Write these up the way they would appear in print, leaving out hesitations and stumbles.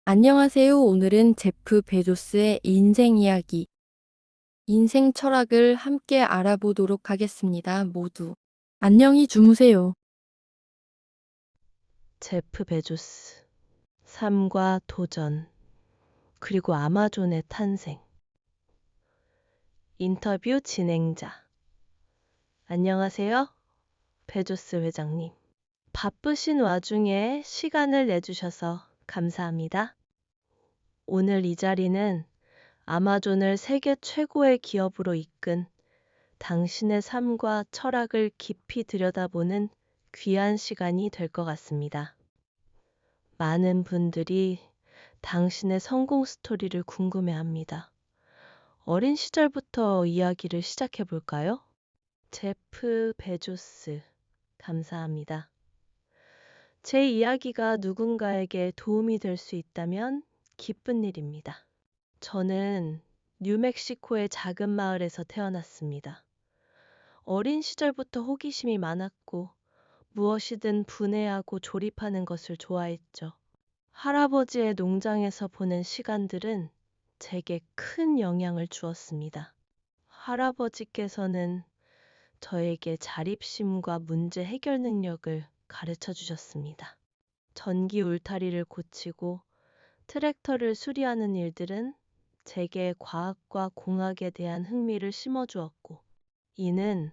안녕하세요. 오늘은 제프 베조스의 인생 이야기, 인생 철학을 함께 알아보도록 하겠습니다. 모두 안녕히 주무세요. 제프 베조스, 삶과 도전, 그리고 아마존의 탄생. 인터뷰 진행자. 안녕하세요. 베조스 회장님. 바쁘신 와중에 시간을 내주셔서 감사합니다. 오늘 이 자리는 아마존을 세계 최고의 기업으로 이끈 당신의 삶과 철학을 깊이 들여다보는 귀한 시간이 될 것 같습니다. 많은 분들이 당신의 성공 스토리를 궁금해합니다. 어린 시절부터 이야기를 시작해 볼까요? 제프 베조스, 감사합니다. 제 이야기가 누군가에게 도움이 될 수 있다면 기쁜 일입니다. 저는 뉴멕시코의 작은 마을에서 태어났습니다. 어린 시절부터 호기심이 많았고 무엇이든 분해하고 조립하는 것을 좋아했죠. 할아버지의 농장에서 보낸 시간들은 제게 큰 영향을 주었습니다. 할아버지께서는 저에게 자립심과 문제 해결 능력을 가르쳐 주셨습니다. 전기 울타리를 고치고 트랙터를 수리하는 일들은 제게 과학과 공학에 대한 흥미를 심어주었고, 이는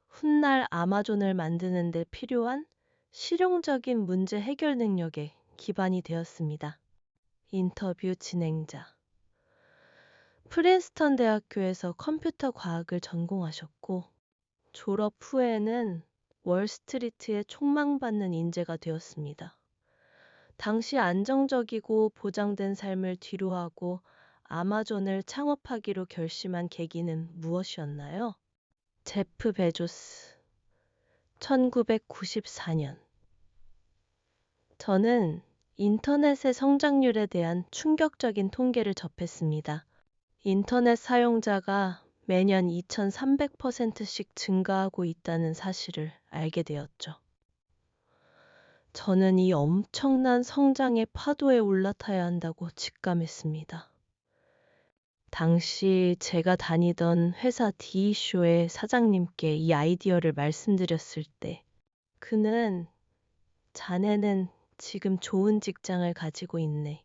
훗날 아마존을 만드는 데 필요한 실용적인 문제 해결 능력에 기반이 되었습니다. 인터뷰 진행자. 프린스턴 대학교에서 컴퓨터 과학을 전공하셨고, 졸업 후에는 월스트리트에 촉망받는 인재가 되었습니다. 당시 안정적이고 보장된 삶을 뒤로하고 아마존을 창업하기로 결심한 계기는 무엇이었나요? 제프 베조스, 1994년. 저는 인터넷의 성장률에 대한 충격적인 통계를 접했습니다. 인터넷 사용자가 매년 2,300%씩 증가하고 있다는 사실을 알게 되었죠. 저는 이 엄청난 성장의 파도에 올라타야 한다고 직감했습니다. 당시 제가 다니던 회사 D쇼의 사장님께 이 아이디어를 말씀드렸을 때 그는 자네는 지금 좋은 직장을 가지고 있네.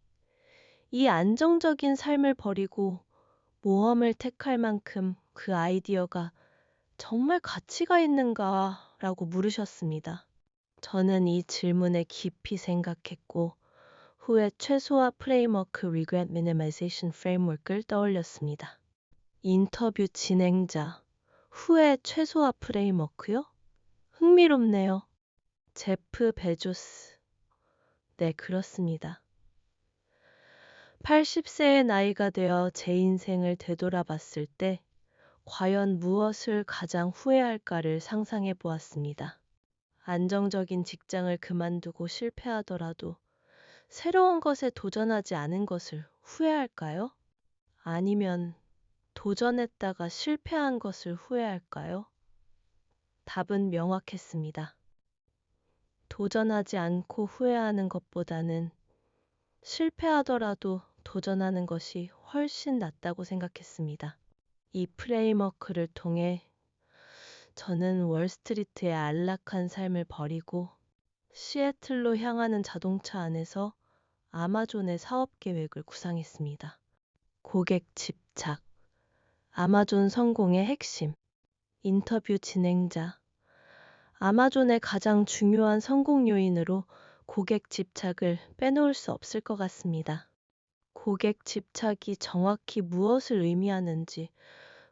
이 안정적인 삶을 버리고 모험을 택할 만큼 그 아이디어가 정말 가치가 있는가? 라고 물으셨습니다. 저는 이 질문에 깊이 생각했고 후에 최소화 프레임워크 Regret Minimization Framework을 떠올렸습니다. 인터뷰 진행자, 후에 최소화 프레임워크요? 흥미롭네요. 제프 베조스. 네, 그렇습니다. 80세의 나이가 되어 제 인생을 되돌아봤을 때 과연 무엇을 가장 후회할까를 상상해 보았습니다. 안정적인 직장을 그만두고 실패하더라도 새로운 것에 도전하지 않은 것을 후회할까요? 아니면 도전했다가 실패한 것을 후회할까요? 답은 명확했습니다. 도전하지 않고 후회하는 것보다는 실패하더라도 도전하는 것이 훨씬 낫다고 생각했습니다. 이 프레임워크를 통해 저는 월스트리트의 안락한 삶을 버리고 시애틀로 향하는 자동차 안에서 아마존의 사업 계획을 구상했습니다. 고객 집착, 아마존 성공의 핵심, 인터뷰 진행자. 아마존의 가장 중요한 성공 요인으로 고객 집착을 빼놓을 수 없을 것 같습니다. 고객 집착이 정확히 무엇을 의미하는지,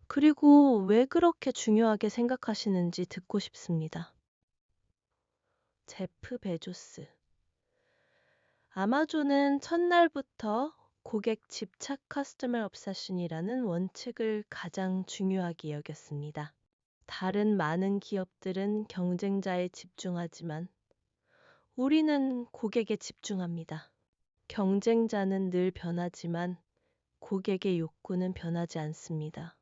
그리고 왜 그렇게 중요하게 생각하시는지 듣고 싶습니다. 제프 베조스. 아마존은 첫날부터 고객 집착 커스터머 obsession이라는 원칙을 가장 중요하게 여겼습니다. 다른 많은 기업들은 경쟁자에 집중하지만 우리는 고객에 집중합니다. 경쟁자는 늘 변하지만 고객의 욕구는 변하지 않습니다.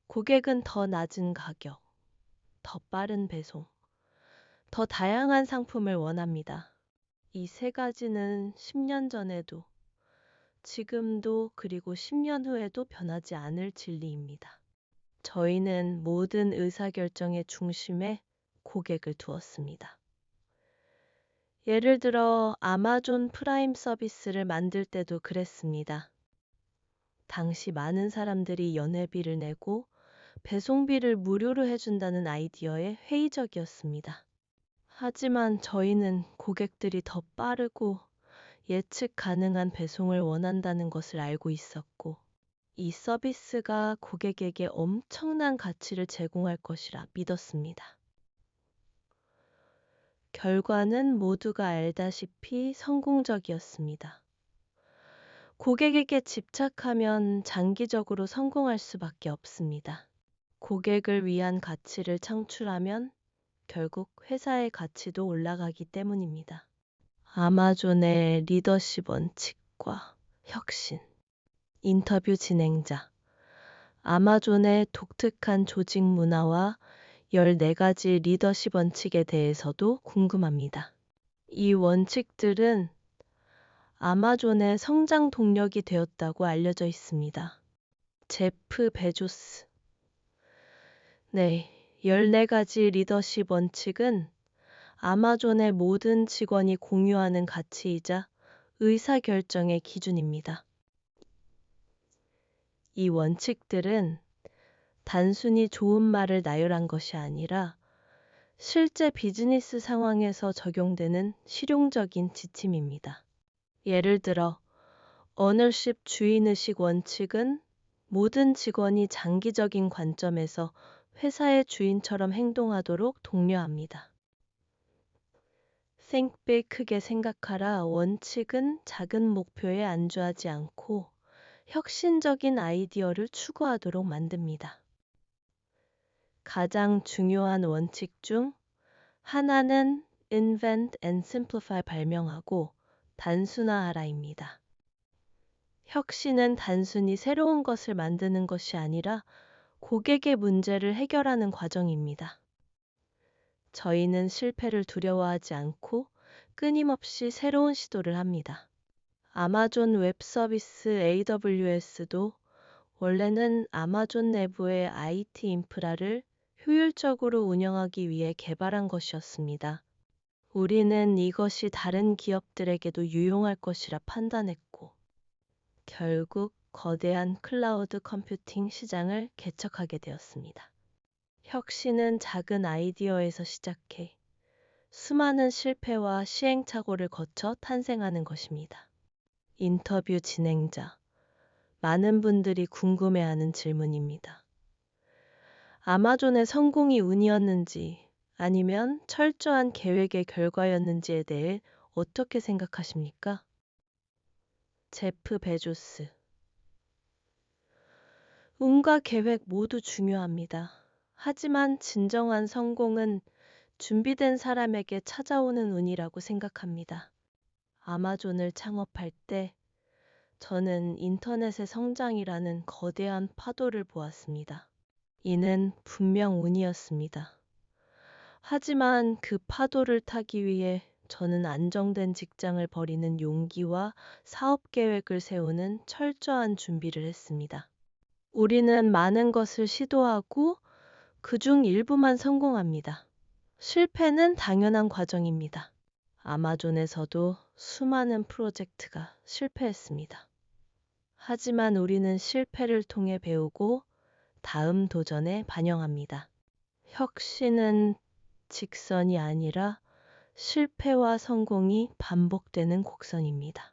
고객은 더 낮은 가격, 더 빠른 배송, 더 다양한 상품을 원합니다. 이 세 가지는 10년 전에도, 지금도, 그리고 10년 후에도 변하지 않을 진리입니다. 저희는 모든 의사결정의 중심에 고객을 두었습니다. 예를 들어 아마존 프라임 서비스를 만들 때도 그랬습니다. 당시 많은 사람들이 연회비를 내고 배송비를 무료로 해준다는 아이디어에 회의적이었습니다. 하지만 저희는 고객들이 더 빠르고 예측 가능한 배송을 원한다는 것을 알고 있었고, 이 서비스가 고객에게 엄청난 가치를 제공할 것이라 믿었습니다. 결과는 모두가 알다시피 성공적이었습니다. 고객에게 집착하면 장기적으로 성공할 수밖에 없습니다. 고객을 위한 가치를 창출하면 결국 회사의 가치도 올라가기 때문입니다. 아마존의 리더십 원칙과 혁신. 인터뷰 진행자. 아마존의 독특한 조직 문화와 14가지 리더십 원칙에 대해서도 궁금합니다. 이 원칙들은 아마존의 성장 동력이 되었다고 알려져 있습니다. 제프 베조스. 네, 14가지 리더십 원칙은 아마존의 모든 직원이 공유하는 가치이자 의사결정의 기준입니다. 이 원칙들은 단순히 좋은 말을 나열한 것이 아니라 실제 비즈니스 상황에서 적용되는 실용적인 지침입니다. 예를 들어, 오너십 주인의식 원칙은 모든 직원이 장기적인 관점에서 회사의 주인처럼 행동하도록 독려합니다. Think big, 크게 생각하라 원칙은 작은 목표에 안주하지 않고 혁신적인 아이디어를 추구하도록 만듭니다. 가장 중요한 원칙 중 하나는 Invent and Simplify, 발명하고 단순화하라입니다. 혁신은 단순히 새로운 것을 만드는 것이 아니라 고객의 문제를 해결하는 과정입니다. 저희는 실패를 두려워하지 않고 끊임없이 새로운 시도를 합니다. 아마존 웹 서비스 AWS도 원래는 아마존 내부의 IT 인프라를 효율적으로 운영하기 위해 개발한 것이었습니다. 우리는 이것이 다른 기업들에게도 유용할 것이라 판단했고, 결국 거대한 클라우드 컴퓨팅 시장을 개척하게 되었습니다. 혁신은 작은 아이디어에서 시작해 수많은 실패와 시행착오를 거쳐 탄생하는 것입니다. 인터뷰 진행자. 많은 분들이 궁금해하는 질문입니다. 아마존의 성공이 운이었는지 아니면 철저한 계획의 결과였는지에 대해 어떻게 생각하십니까? 제프 베조스. 운과 계획 모두 중요합니다. 하지만 진정한 성공은 준비된 사람에게 찾아오는 운이라고 생각합니다. 아마존을 창업할 때 저는 인터넷의 성장이라는 거대한 파도를 보았습니다. 이는 분명 운이었습니다. 하지만 그 파도를 타기 위해 저는 안정된 직장을 버리는 용기와 사업 계획을 세우는 철저한 준비를 했습니다. 우리는 많은 것을 시도하고 그중 일부만 성공합니다. 실패는 당연한 과정입니다. 아마존에서도 수많은 프로젝트가 실패했습니다. 하지만 우리는 실패를 통해 배우고 다음 도전에 반영합니다. 혁신은 직선이 아니라 실패와 성공이 반복되는 곡선입니다.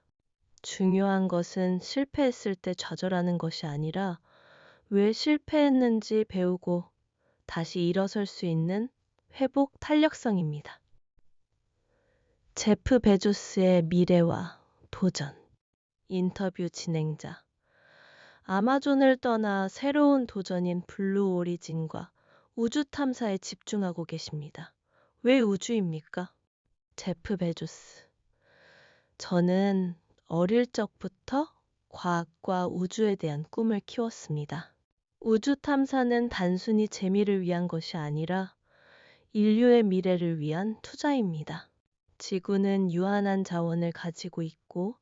중요한 것은 실패했을 때 좌절하는 것이 아니라 왜 실패했는지 배우고 다시 일어설 수 있는 회복 탄력성입니다. 제프 베조스의 미래와 도전. 인터뷰 진행자. 아마존을 떠나 새로운 도전인 블루 오리진과 우주 탐사에 집중하고 계십니다. 왜 우주입니까? 제프 베조스. 저는 어릴 적부터 과학과 우주에 대한 꿈을 키웠습니다. 우주 탐사는 단순히 재미를 위한 것이 아니라 인류의 미래를 위한 투자입니다. 지구는 유한한 자원을 가지고 있고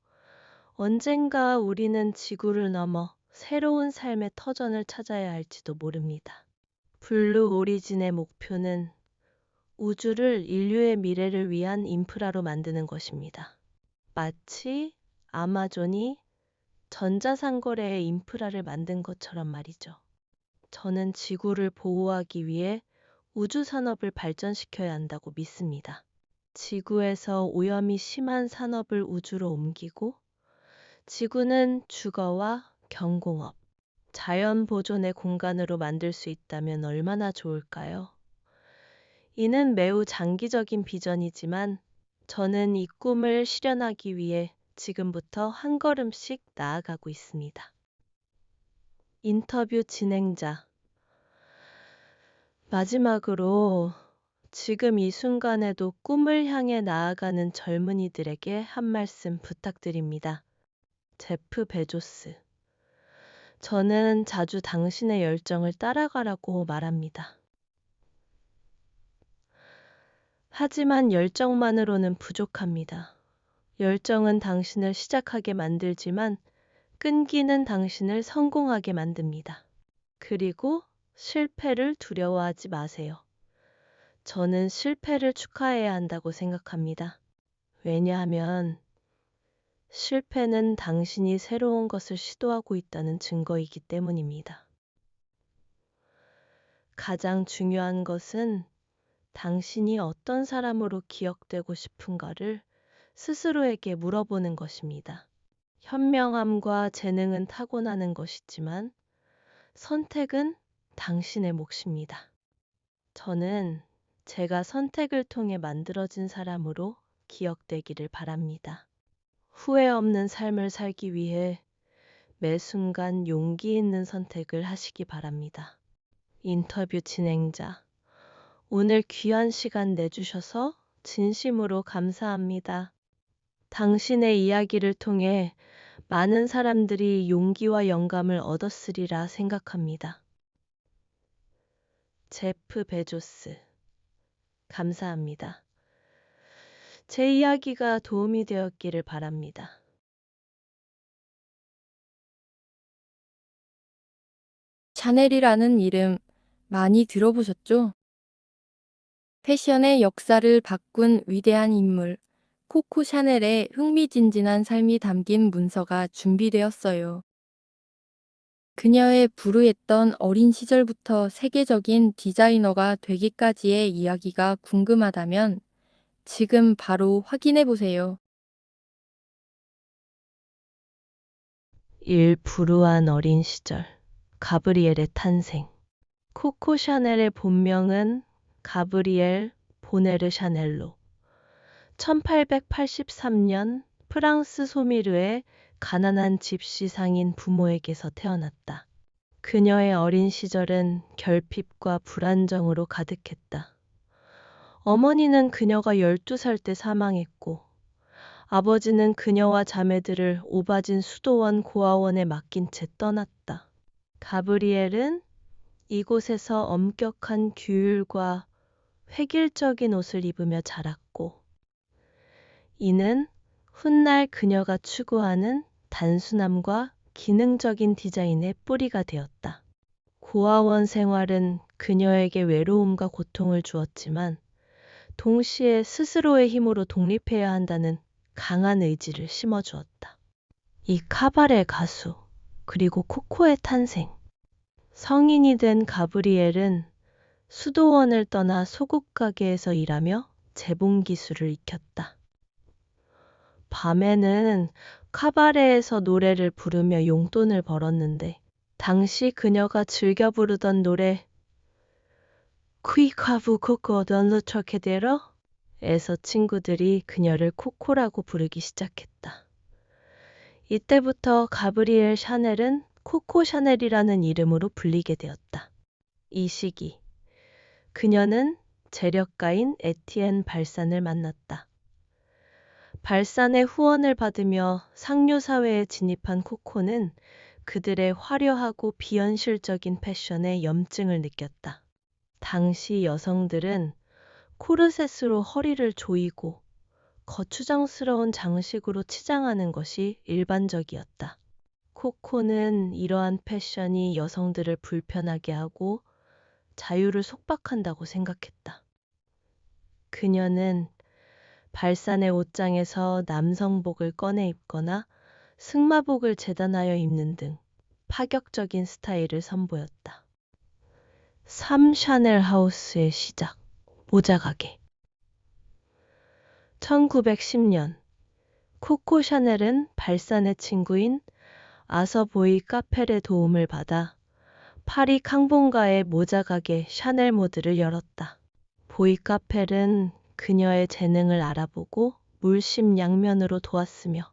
언젠가 우리는 지구를 넘어 새로운 삶의 터전을 찾아야 할지도 모릅니다. 블루 오리진의 목표는 우주를 인류의 미래를 위한 인프라로 만드는 것입니다. 마치 아마존이 전자상거래의 인프라를 만든 것처럼 말이죠. 저는 지구를 보호하기 위해 우주 산업을 발전시켜야 한다고 믿습니다. 지구에서 오염이 심한 산업을 우주로 옮기고 지구는 주거와 경공업, 자연 보존의 공간으로 만들 수 있다면 얼마나 좋을까요? 이는 매우 장기적인 비전이지만 저는 이 꿈을 실현하기 위해 지금부터 한 걸음씩 나아가고 있습니다. 인터뷰 진행자. 마지막으로 지금 이 순간에도 꿈을 향해 나아가는 젊은이들에게 한 말씀 부탁드립니다. 제프 베조스. 저는 자주 당신의 열정을 따라가라고 말합니다. 하지만 열정만으로는 부족합니다. 열정은 당신을 시작하게 만들지만 끈기는 당신을 성공하게 만듭니다. 그리고 실패를 두려워하지 마세요. 저는 실패를 축하해야 한다고 생각합니다. 왜냐하면 실패는 당신이 새로운 것을 시도하고 있다는 증거이기 때문입니다. 가장 중요한 것은 당신이 어떤 사람으로 기억되고 싶은가를 스스로에게 물어보는 것입니다. 현명함과 재능은 타고나는 것이지만 선택은 당신의 몫입니다. 저는 제가 선택을 통해 만들어진 사람으로 기억되기를 바랍니다. 후회 없는 삶을 살기 위해 매 순간 용기 있는 선택을 하시기 바랍니다. 인터뷰 진행자. 오늘 귀한 시간 내주셔서 진심으로 감사합니다. 당신의 이야기를 통해 많은 사람들이 용기와 영감을 얻었으리라 생각합니다. 제프 베조스. 감사합니다. 제 이야기가 도움이 되었기를 바랍니다. 샤넬이라는 이름 많이 들어보셨죠? 패션의 역사를 바꾼 위대한 인물, 코코 샤넬의 흥미진진한 삶이 담긴 문서가 준비되었어요. 그녀의 불우했던 어린 시절부터 세계적인 디자이너가 되기까지의 이야기가 궁금하다면 지금 바로 확인해 보세요. 1. 불우한 어린 시절. 가브리엘의 탄생. 코코 샤넬의 본명은 가브리엘 보네르 샤넬로 1883년 프랑스 소미르의 가난한 집시 상인 부모에게서 태어났다. 그녀의 어린 시절은 결핍과 불안정으로 가득했다. 어머니는 그녀가 12살 때 사망했고 아버지는 그녀와 자매들을 오바진 수도원 고아원에 맡긴 채 떠났다. 가브리엘은 이곳에서 엄격한 규율과 획일적인 옷을 입으며 자랐고 이는 훗날 그녀가 추구하는 단순함과 기능적인 디자인의 뿌리가 되었다. 고아원 생활은 그녀에게 외로움과 고통을 주었지만 동시에 스스로의 힘으로 독립해야 한다는 강한 의지를 심어주었다. 이 카바레 가수 그리고 코코의 탄생. 성인이 된 가브리엘은 수도원을 떠나 소국 가게에서 일하며 재봉 기술을 익혔다. 밤에는 카바레에서 노래를 부르며 용돈을 벌었는데 당시 그녀가 즐겨 부르던 노래 퀴카부 코코 던로 초케데러 에서 친구들이 그녀를 코코라고 부르기 시작했다. 이때부터 가브리엘 샤넬은 코코 샤넬이라는 이름으로 불리게 되었다. 이 시기 그녀는 재력가인 에티엔 발산을 만났다. 발산의 후원을 받으며 상류사회에 진입한 코코는 그들의 화려하고 비현실적인 패션에 염증을 느꼈다. 당시 여성들은 코르셋으로 허리를 조이고 거추장스러운 장식으로 치장하는 것이 일반적이었다. 코코는 이러한 패션이 여성들을 불편하게 하고 자유를 속박한다고 생각했다. 그녀는 발산의 옷장에서 남성복을 꺼내 입거나 승마복을 재단하여 입는 등 파격적인 스타일을 선보였다. 3. 샤넬 하우스의 시작, 모자가게. 1910년 코코 샤넬은 발산의 친구인 아서 보이 카펠의 도움을 받아 파리 캉봉가의 모자가게 샤넬 모드를 열었다. 보이 카펠은 그녀의 재능을 알아보고 물심양면으로 도왔으며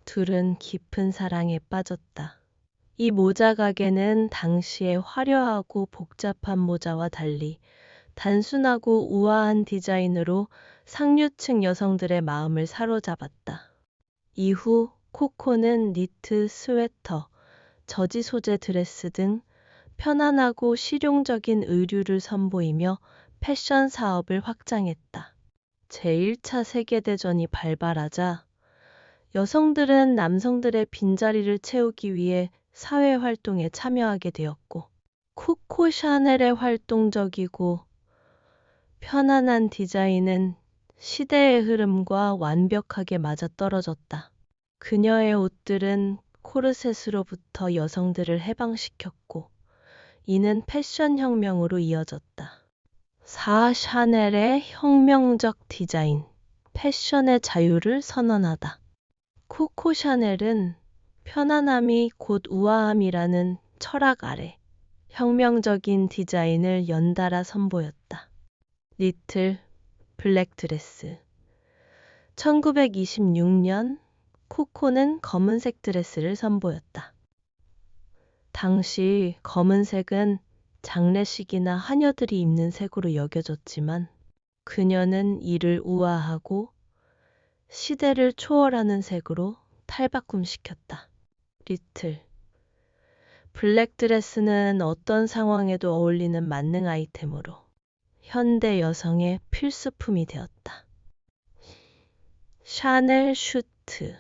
둘은 깊은 사랑에 빠졌다. 이 모자 가게는 당시의 화려하고 복잡한 모자와 달리 단순하고 우아한 디자인으로 상류층 여성들의 마음을 사로잡았다. 이후 코코는 니트, 스웨터, 저지 소재 드레스 등 편안하고 실용적인 의류를 선보이며 패션 사업을 확장했다. 제1차 세계대전이 발발하자 여성들은 남성들의 빈자리를 채우기 위해 사회활동에 참여하게 되었고, 코코 샤넬의 활동적이고 편안한 디자인은 시대의 흐름과 완벽하게 맞아떨어졌다. 그녀의 옷들은 코르셋으로부터 여성들을 해방시켰고, 이는 패션 혁명으로 이어졌다. 4. 샤넬의 혁명적 디자인, 패션의 자유를 선언하다. 코코 샤넬은 편안함이 곧 우아함이라는 철학 아래 혁명적인 디자인을 연달아 선보였다. 니트, 블랙 드레스. 1926년 코코는 검은색 드레스를 선보였다. 당시 검은색은 장례식이나 하녀들이 입는 색으로 여겨졌지만 그녀는 이를 우아하고 시대를 초월하는 색으로 탈바꿈시켰다. 리틀. 블랙 드레스는 어떤 상황에도 어울리는 만능 아이템으로 현대 여성의 필수품이 되었다. 샤넬 슈트.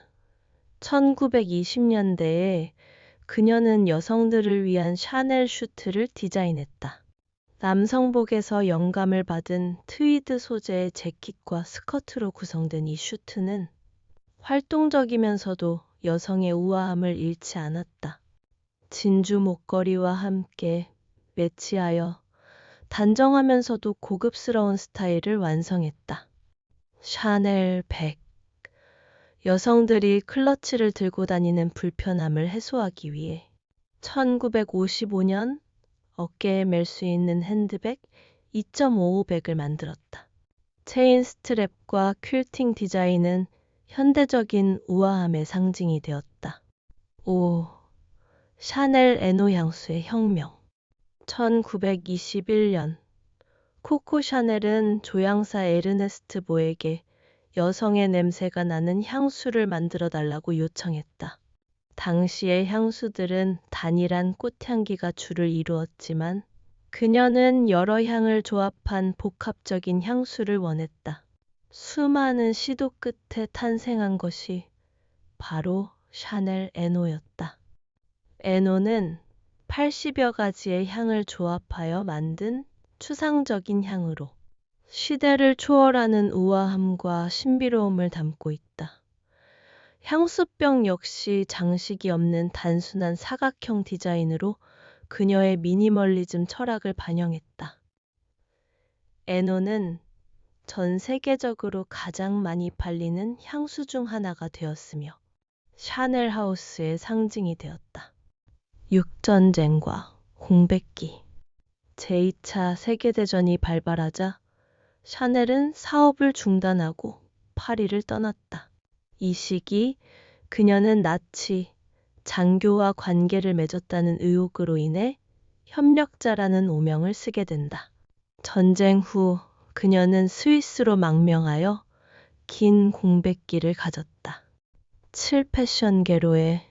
1920년대에 그녀는 여성들을 위한 샤넬 슈트를 디자인했다. 남성복에서 영감을 받은 트위드 소재의 재킷과 스커트로 구성된 이 슈트는 활동적이면서도 여성의 우아함을 잃지 않았다. 진주 목걸이와 함께 매치하여 단정하면서도 고급스러운 스타일을 완성했다. 샤넬 백. 여성들이 클러치를 들고 다니는 불편함을 해소하기 위해 1955년 어깨에 멜 수 있는 핸드백 2.55백을 만들었다. 체인 스트랩과 퀼팅 디자인은 현대적인 우아함의 상징이 되었다. 5. 샤넬 에노 향수의 혁명. 1921년 코코 샤넬은 조향사 에르네스트 보에게 여성의 냄새가 나는 향수를 만들어 달라고 요청했다. 당시의 향수들은 단일한 꽃향기가 주를 이루었지만 그녀는 여러 향을 조합한 복합적인 향수를 원했다. 수많은 시도 끝에 탄생한 것이 바로 샤넬 에노였다. 에노는 80여 가지의 향을 조합하여 만든 추상적인 향으로 시대를 초월하는 우아함과 신비로움을 담고 있다. 향수병 역시 장식이 없는 단순한 사각형 디자인으로 그녀의 미니멀리즘 철학을 반영했다. 에노는 전 세계적으로 가장 많이 팔리는 향수 중 하나가 되었으며 샤넬 하우스의 상징이 되었다. 육전쟁과 공백기. 제2차 세계대전이 발발하자 샤넬은 사업을 중단하고 파리를 떠났다. 이 시기 그녀는 나치, 장교와 관계를 맺었다는 의혹으로 인해 협력자라는 오명을 쓰게 된다. 전쟁 후 그녀는 스위스로 망명하여 긴 공백기를 가졌다. 7. 패션계로의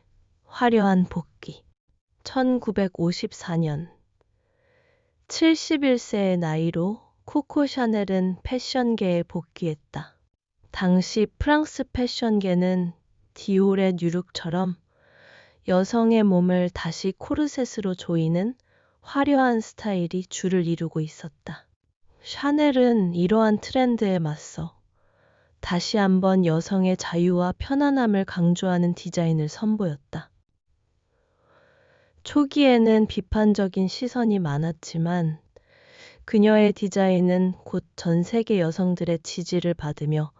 화려한 복귀. 1954년 71세의 나이로 코코 샤넬은 패션계에 복귀했다. 당시 프랑스 패션계는 디올의 뉴룩처럼 여성의 몸을 다시 코르셋으로 조이는 화려한 스타일이 주를 이루고 있었다. 샤넬은 이러한 트렌드에 맞서 다시 한번 여성의 자유와 편안함을 강조하는 디자인을 선보였다. 초기에는 비판적인 시선이 많았지만 그녀의 디자인은 곧 전 세계 여성들의 지지를 받으며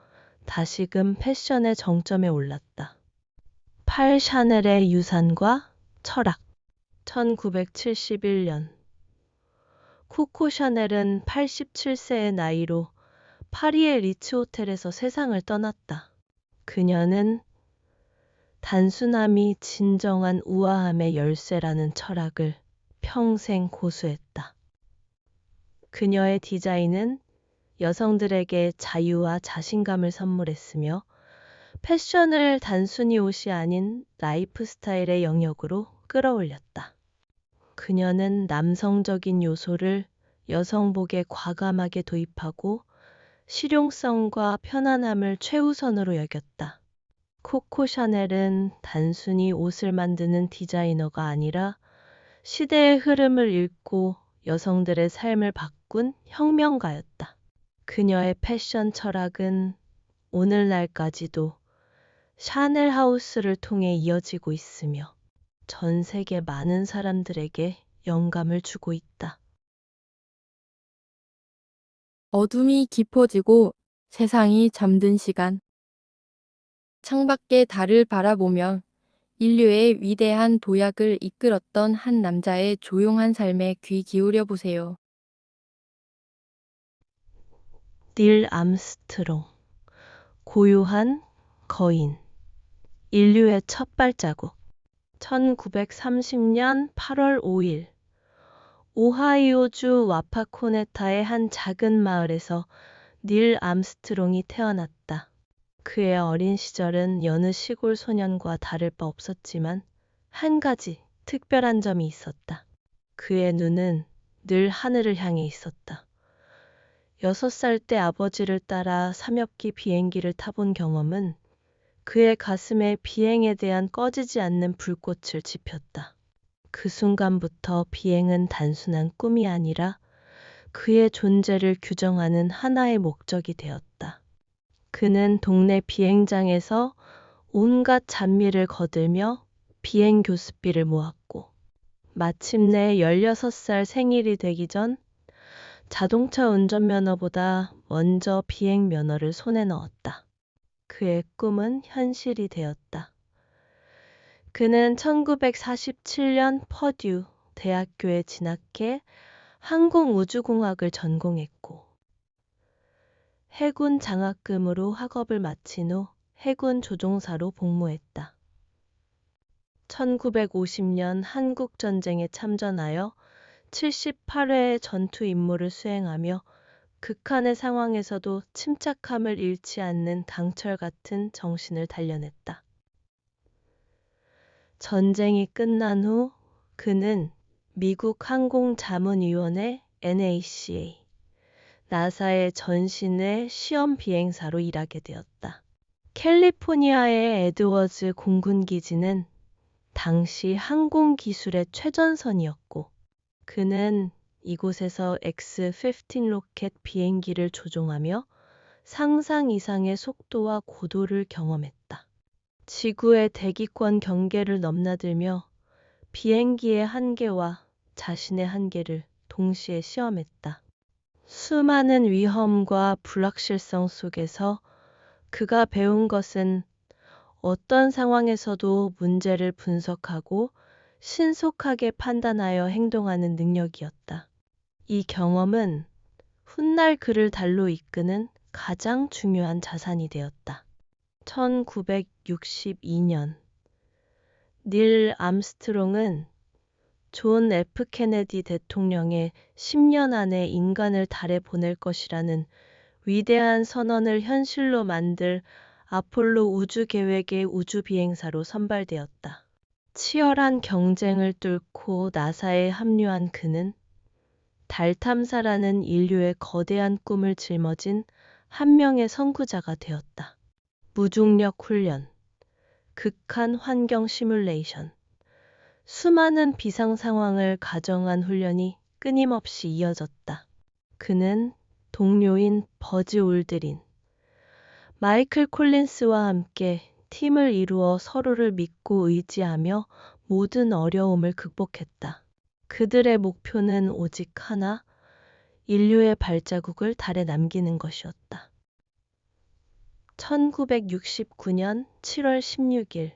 다시금 패션의 정점에 올랐다. 8. 샤넬의 유산과 철학 1971년 코코 샤넬은 87세의 나이로 파리의 리츠 호텔에서 세상을 떠났다. 그녀는 단순함이 진정한 우아함의 열쇠라는 철학을 평생 고수했다. 그녀의 디자인은 여성들에게 자유와 자신감을 선물했으며 패션을 단순히 옷이 아닌 라이프 스타일의 영역으로 끌어올렸다. 그녀는 남성적인 요소를 여성복에 과감하게 도입하고 실용성과 편안함을 최우선으로 여겼다. 코코 샤넬은 단순히 옷을 만드는 디자이너가 아니라 시대의 흐름을 읽고 여성들의 삶을 바꾼 혁명가였다. 그녀의 패션 철학은 오늘날까지도 샤넬 하우스를 통해 이어지고 있으며 전 세계 많은 사람들에게 영감을 주고 있다. 어둠이 깊어지고 세상이 잠든 시간. 창밖의 달을 바라보며 인류의 위대한 도약을 이끌었던 한 남자의 조용한 삶에 귀 기울여 보세요. 닐 암스트롱, 고요한 거인, 인류의 첫 발자국. 1930년 8월 5일, 오하이오주 와파코네타의 한 작은 마을에서 닐 암스트롱이 태어났다. 그의 어린 시절은 여느 시골 소년과 다를 바 없었지만 한 가지 특별한 점이 있었다. 그의 눈은 늘 하늘을 향해 있었다. 6살 때 아버지를 따라 삼엽기 비행기를 타본 경험은 그의 가슴에 비행에 대한 꺼지지 않는 불꽃을 지폈다. 그 순간부터 비행은 단순한 꿈이 아니라 그의 존재를 규정하는 하나의 목적이 되었다. 그는 동네 비행장에서 온갖 잡미를 거들며 비행 교습비를 모았고 마침내 16살 생일이 되기 전 자동차 운전면허보다 먼저 비행 면허를 손에 넣었다. 그의 꿈은 현실이 되었다. 그는 1947년 퍼듀 대학교에 진학해 항공우주공학을 전공했고 해군 장학금으로 학업을 마친 후 해군 조종사로 복무했다. 1950년 한국전쟁에 참전하여 78회의 전투 임무를 수행하며 극한의 상황에서도 침착함을 잃지 않는 강철 같은 정신을 단련했다. 전쟁이 끝난 후 그는 미국 항공자문위원회 NACA, 나사의 전신의 시험 비행사로 일하게 되었다. 캘리포니아의 에드워즈 공군기지는 당시 항공기술의 최전선이었고 그는 이곳에서 X-15 로켓 비행기를 조종하며 상상 이상의 속도와 고도를 경험했다. 지구의 대기권 경계를 넘나들며 비행기의 한계와 자신의 한계를 동시에 시험했다. 수많은 위험과 불확실성 속에서 그가 배운 것은 어떤 상황에서도 문제를 분석하고 신속하게 판단하여 행동하는 능력이었다. 이 경험은 훗날 그를 달로 이끄는 가장 중요한 자산이 되었다. 1962년 닐 암스트롱은 존 F 케네디 대통령의 10년 안에 인간을 달에 보낼 것이라는 위대한 선언을 현실로 만들 아폴로 우주 계획의 우주 비행사로 선발되었다. 치열한 경쟁을 뚫고 나사에 합류한 그는 달 탐사라는 인류의 거대한 꿈을 짊어진 한 명의 선구자가 되었다. 무중력 훈련, 극한 환경 시뮬레이션, 수많은 비상 상황을 가정한 훈련이 끊임없이 이어졌다. 그는 동료인 버즈 올드린, 마이클 콜린스와 함께 팀을 이루어 서로를 믿고 의지하며 모든 어려움을 극복했다. 그들의 목표는 오직 하나, 인류의 발자국을 달에 남기는 것이었다. 1969년 7월 16일,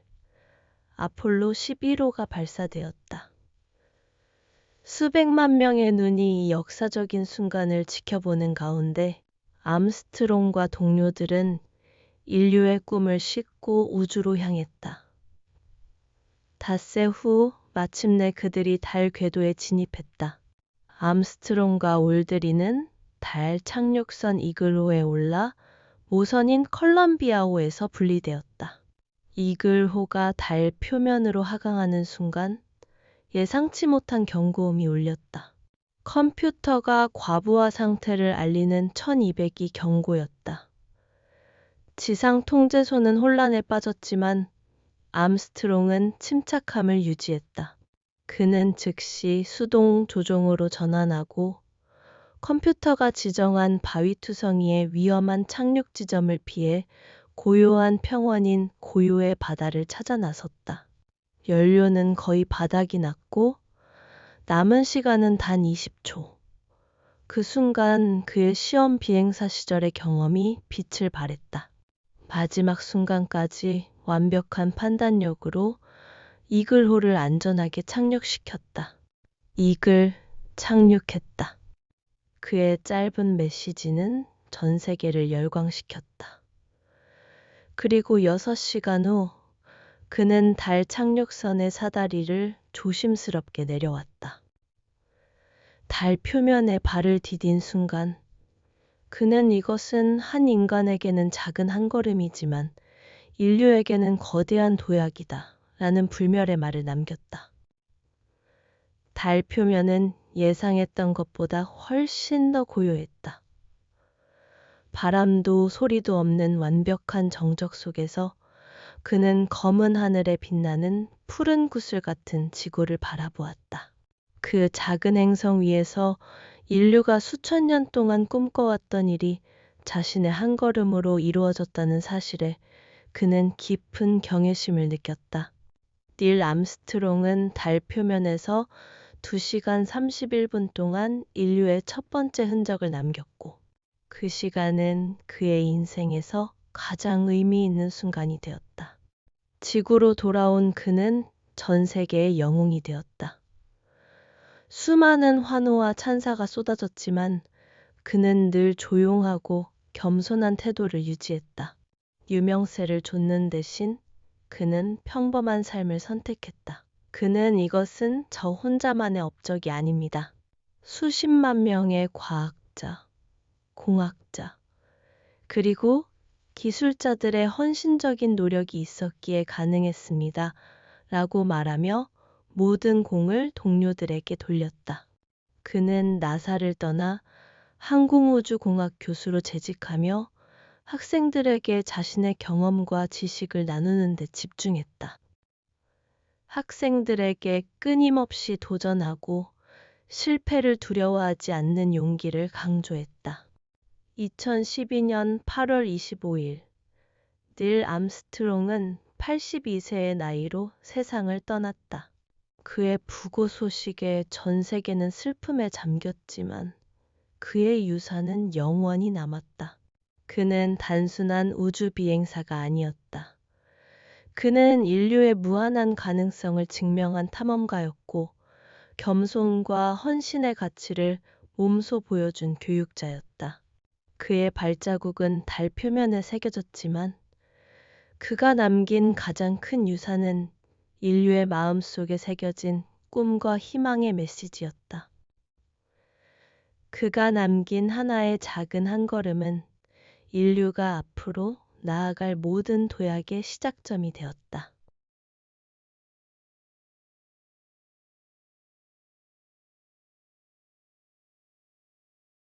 아폴로 11호가 발사되었다. 수백만 명의 눈이 이 역사적인 순간을 지켜보는 가운데 암스트롱과 동료들은 인류의 꿈을 싣고 우주로 향했다. 닷새 후 마침내 그들이 달 궤도에 진입했다. 암스트롱과 올드린은 달 착륙선 이글호에 올라 모선인 컬럼비아호에서 분리되었다. 이글호가 달 표면으로 하강하는 순간 예상치 못한 경고음이 울렸다. 컴퓨터가 과부하 상태를 알리는 1200이 경고였다. 지상 통제소는 혼란에 빠졌지만 암스트롱은 침착함을 유지했다. 그는 즉시 수동 조종으로 전환하고 컴퓨터가 지정한 바위투성이의 위험한 착륙 지점을 피해 고요한 평원인 고요의 바다를 찾아 나섰다. 연료는 거의 바닥이 났고 남은 시간은 단 20초. 그 순간 그의 시험 비행사 시절의 경험이 빛을 발했다. 마지막 순간까지 완벽한 판단력으로 이글호를 안전하게 착륙시켰다. 이글 착륙했다. 그의 짧은 메시지는 전 세계를 열광시켰다. 그리고 6시간 후 그는 달 착륙선의 사다리를 조심스럽게 내려왔다. 달 표면에 발을 디딘 순간 그는 이것은 한 인간에게는 작은 한 걸음이지만 인류에게는 거대한 도약이다 라는 불멸의 말을 남겼다. 달 표면은 예상했던 것보다 훨씬 더 고요했다. 바람도 소리도 없는 완벽한 정적 속에서 그는 검은 하늘에 빛나는 푸른 구슬 같은 지구를 바라보았다. 그 작은 행성 위에서 인류가 수천 년 동안 꿈꿔왔던 일이 자신의 한 걸음으로 이루어졌다는 사실에 그는 깊은 경외심을 느꼈다. 닐 암스트롱은 달 표면에서 2시간 31분 동안 인류의 첫 번째 흔적을 남겼고 그 시간은 그의 인생에서 가장 의미 있는 순간이 되었다. 지구로 돌아온 그는 전 세계의 영웅이 되었다. 수많은 환호와 찬사가 쏟아졌지만 그는 늘 조용하고 겸손한 태도를 유지했다. 유명세를 좇는 대신 그는 평범한 삶을 선택했다. 그는 이것은 저 혼자만의 업적이 아닙니다. 수십만 명의 과학자, 공학자, 그리고 기술자들의 헌신적인 노력이 있었기에 가능했습니다. 라고 말하며 모든 공을 동료들에게 돌렸다. 그는 나사를 떠나 항공우주공학 교수로 재직하며 학생들에게 자신의 경험과 지식을 나누는 데 집중했다. 학생들에게 끊임없이 도전하고 실패를 두려워하지 않는 용기를 강조했다. 2012년 8월 25일, 닐 암스트롱은 82세의 나이로 세상을 떠났다. 그의 부고 소식에 전 세계는 슬픔에 잠겼지만 그의 유산은 영원히 남았다. 그는 단순한 우주 비행사가 아니었다. 그는 인류의 무한한 가능성을 증명한 탐험가였고 겸손과 헌신의 가치를 몸소 보여준 교육자였다. 그의 발자국은 달 표면에 새겨졌지만 그가 남긴 가장 큰 유산은 인류의 마음속에 새겨진 꿈과 희망의 메시지였다. 그가 남긴 하나의 작은 한 걸음은 인류가 앞으로 나아갈 모든 도약의 시작점이 되었다.